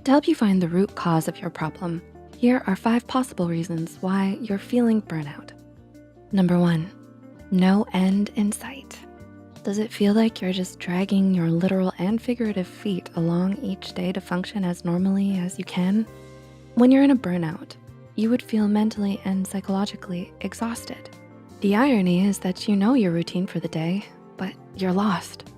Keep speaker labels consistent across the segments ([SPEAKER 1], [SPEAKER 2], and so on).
[SPEAKER 1] To help you find the root cause of your problem, here are 5 possible reasons why you're feeling burnout. Number 1, no end in sight. Does it feel like you're just dragging your literal and figurative feet along each day to function as normally as you can? When you're in a burnout, you would feel mentally and psychologically exhausted. The irony is that you know your routine for the day, but you're lost.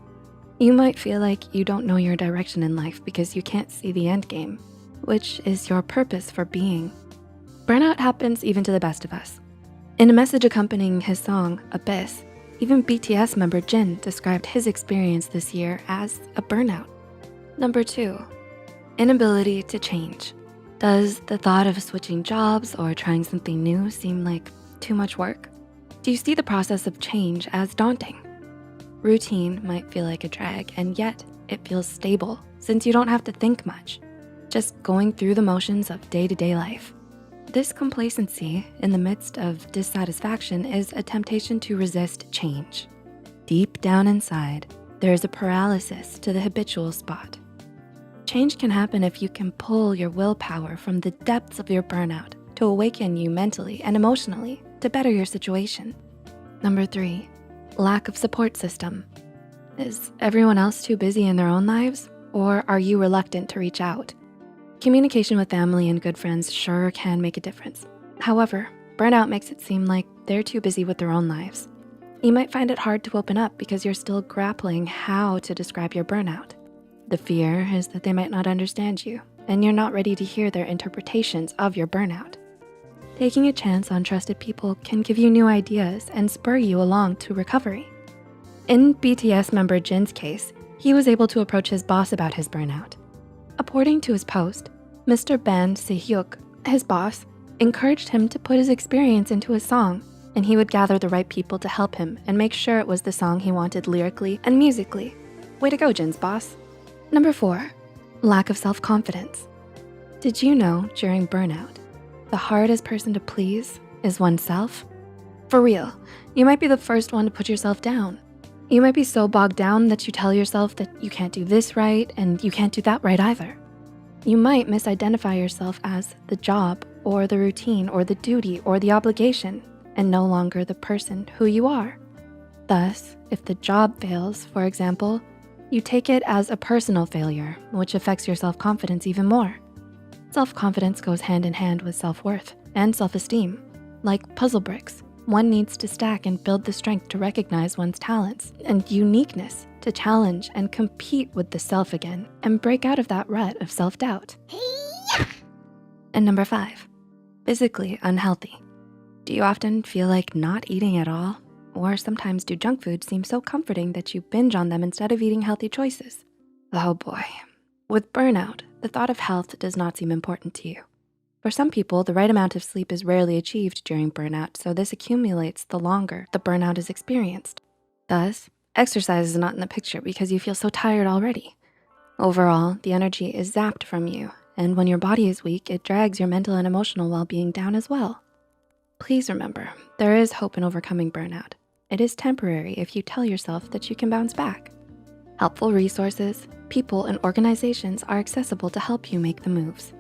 [SPEAKER 1] You might feel like you don't know your direction in life because you can't see the end game, which is your purpose for being. Burnout happens even to the best of us. In a message accompanying his song, Abyss, even BTS member Jin described his experience this year as a burnout. Number 2, inability to change. Does the thought of switching jobs or trying something new seem like too much work? Do you see the process of change as daunting? Routine might feel like a drag, and yet it feels stable since you don't have to think much, just going through the motions of day-to-day life. This complacency in the midst of dissatisfaction is a temptation to resist change. Deep down inside, there is a paralysis to the habitual spot. Change can happen if you can pull your willpower from the depths of your burnout to awaken you mentally and emotionally to better your situation. Number 3, lack of support system. Is everyone else too busy in their own lives, or are you reluctant to reach out? Communication with family and good friends sure can make a difference. However, burnout makes it seem like they're too busy with their own lives. You might find it hard to open up because you're still grappling how to describe your burnout. The fear is that they might not understand you, and you're not ready to hear their interpretations of your burnout. Taking a chance on trusted people can give you new ideas and spur you along to recovery. In BTS member Jin's case, he was able to approach his boss about his burnout. According to his post, Mr. Ban Se-hyuk, his boss, encouraged him to put his experience into a song, and he would gather the right people to help him and make sure it was the song he wanted lyrically and musically. Way to go, Jin's boss. Number 4, lack of self-confidence. Did you know during burnout, the hardest person to please is oneself? For real, you might be the first one to put yourself down. You might be so bogged down that you tell yourself that you can't do this right and you can't do that right either. You might misidentify yourself as the job or the routine or the duty or the obligation and no longer the person who you are. Thus, if the job fails, for example, you take it as a personal failure, which affects your self-confidence even more. Self-confidence goes hand in hand with self-worth and self-esteem. Like puzzle bricks, one needs to stack and build the strength to recognize one's talents and uniqueness to challenge and compete with the self again and break out of that rut of self-doubt. And number 5, physically unhealthy. Do you often feel like not eating at all? Or sometimes do junk foods seem so comforting that you binge on them instead of eating healthy choices? Oh boy. With burnout, the thought of health does not seem important to you. For some people, the right amount of sleep is rarely achieved during burnout, so this accumulates the longer the burnout is experienced. Thus, exercise is not in the picture because you feel so tired already. Overall, the energy is zapped from you, and when your body is weak, it drags your mental and emotional well-being down as well. Please remember, there is hope in overcoming burnout. It is temporary if you tell yourself that you can bounce back. Helpful resources, people, and organizations are accessible to help you make the moves.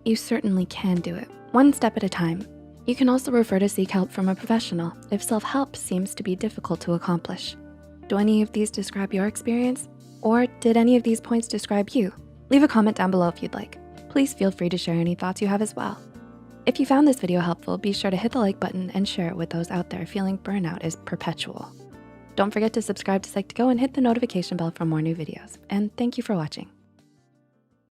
[SPEAKER 1] You certainly can do it, one step at a time. You can also refer to seek help from a professional if self-help seems to be difficult to accomplish. Do any of these describe your experience? Or did any of these points describe you? Leave a comment down below if you'd like. Please feel free to share any thoughts you have as well. If you found this video helpful, be sure to hit the like button and share it with those out there feeling burnout is perpetual. Don't forget to subscribe to Psych2Go and hit the notification bell for more new videos. And thank you for watching.